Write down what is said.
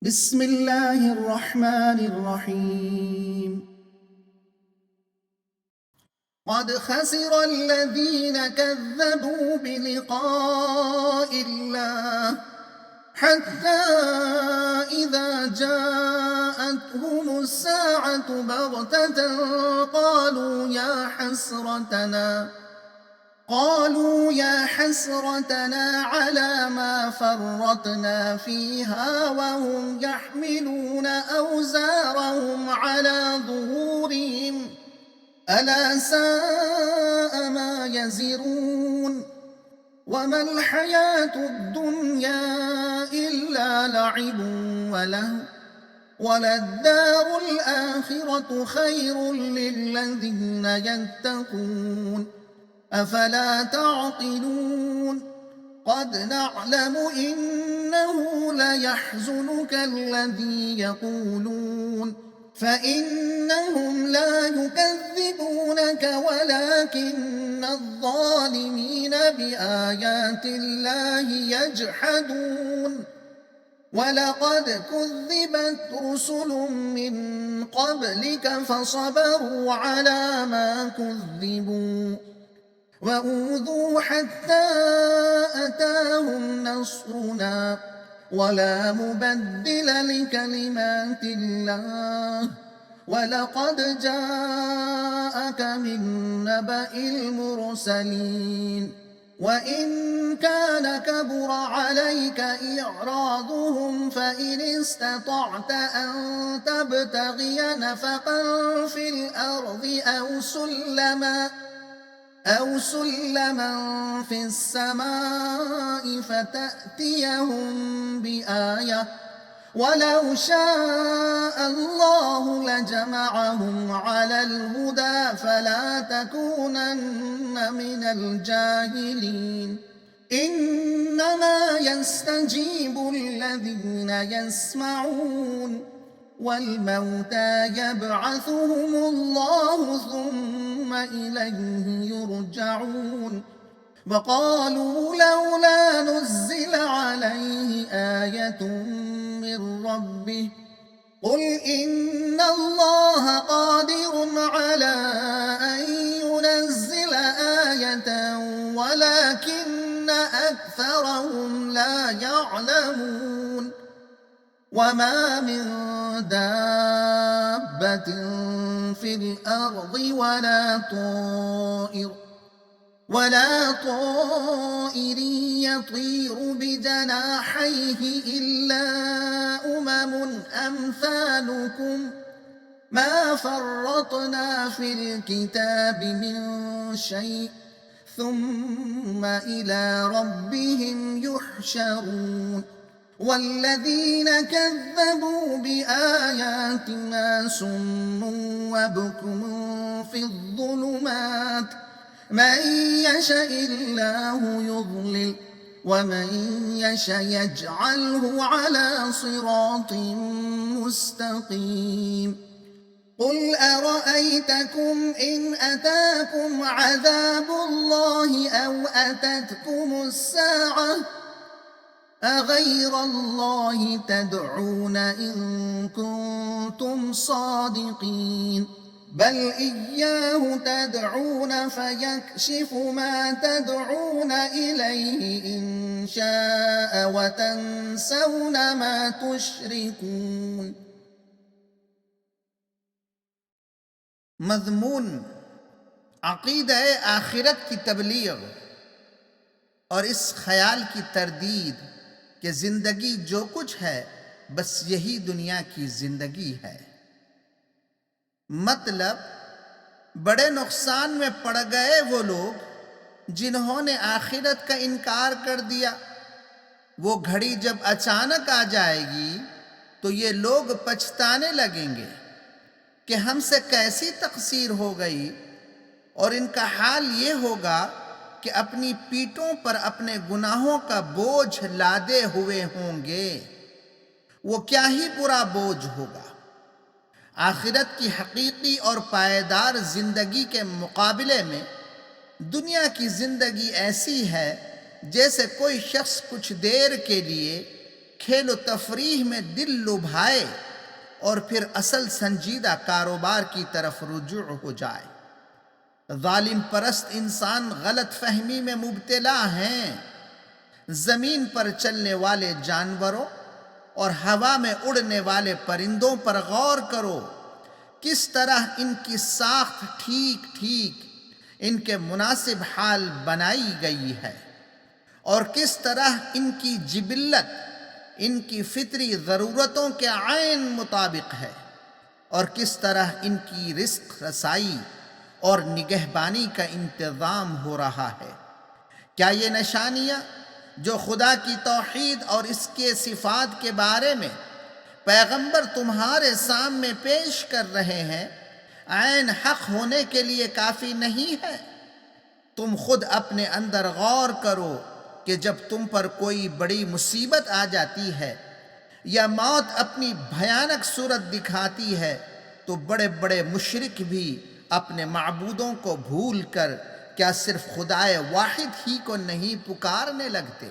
بسم الله الرحمن الرحيم. قد خسر الذين كذبوا بلقاء الله حتى إذا جاءتهم الساعة بغتة قالوا يا حسرتنا على ما فرطنا فيها وهم يحملون أوزارهم على ظهورهم ألا ساء ما يزرون. وما الحياة الدنيا إلا لعب ولهو وللدار الآخرة خير للذين يتقون أفلا تعقلون. قد نعلم إنه ليحزنك الذي يقولون فإنهم لا يكذبونك ولكن الظالمين بآيات الله يجحدون. ولقد كذبت رسل من قبلك فصبروا على ما كذبوا وأوذوا حتى أتاهم نصرنا ولا مبدل لكلمات الله ولقد جاءك من نبأ المرسلين. وإن كان كبر عليك إعراضهم فإن استطعت أن تبتغي نفقا في الأرض أو سلما في السماء فتأتيهم بآية ولو شاء الله لجمعهم على الهدى فلا تكونن من الجاهلين. إنما يستجيب الذين يسمعون والموتى يبعثهم الله ثم إليه يرجعون. وقالوا لولا نزل عليه آية من ربه قل إن الله قادر على أن ينزل آية ولكن أكثرهم لا يعلمون. وما من دابة في الأرض ولا طائر يطير بجناحيه إلا أمثالكم ما فرطنا في الكتاب من شيء ثم إلى ربهم يحشرون. والذين كذبوا بآياتنا صم وبكم في الظلمات من يشاء الله يضلل ومن يشاء يجعله على صراط مستقيم. قل أرأيتكم إن أتاكم عذاب الله أو أتتكم الساعة أغير الله تدعون إن كنتم صادقين بل إياه تدعون فيكشف ما تدعون إليه إن شاء وتنسون ما تشركون. मज़मून अक़ीदा आखिरत की तबलीग और इस ख्याल की तरदीद कि ज़िंदगी जो कुछ है बस यही दुनिया की ज़िंदगी है। मतलब बड़े नुकसान में पड़ गए वो लोग जिन्होंने आखिरत का इनकार कर दिया। वो घड़ी जब अचानक आ जाएगी तो ये लोग पछताने लगेंगे कि हमसे कैसी तक़सीर हो गई और इनका हाल ये होगा कि अपनी पीठों पर अपने गुनाहों का बोझ लादे हुए होंगे। वो क्या ही बुरा बोझ होगा। आखिरत की हकीकी और पायदार ज़िंदगी के मुकाबले में दुनिया की ज़िंदगी ऐसी है जैसे कोई शख्स कुछ देर के लिए کھیل و تفریح میں دل لبھائے اور پھر اصل سنجیدہ کاروبار کی طرف رجوع ہو جائے۔ ظالم پرست انسان غلط فہمی میں مبتلا ہیں۔ زمین پر چلنے والے جانوروں اور ہوا میں اڑنے والے پرندوں پر غور کرو، کس طرح ان کی ساخت ٹھیک ٹھیک ان کے مناسب حال بنائی گئی ہے، اور کس طرح ان کی جبلت ان کی فطری ضرورتوں کے عین مطابق ہے، اور کس طرح ان کی رزق رسائی اور نگہبانی کا انتظام ہو رہا ہے۔ کیا یہ نشانیاں جو خدا کی توحید اور اس کے صفات کے بارے میں پیغمبر تمہارے سامنے پیش کر رہے ہیں عین حق ہونے کے لیے کافی نہیں ہے؟ تم خود اپنے اندر غور کرو کہ جب تم پر کوئی بڑی مصیبت آ جاتی ہے یا موت اپنی بھیانک صورت دکھاتی ہے تو بڑے بڑے مشرک بھی اپنے معبودوں کو بھول کر کیا صرف خدائے واحد ہی کو نہیں پکارنے لگتے؟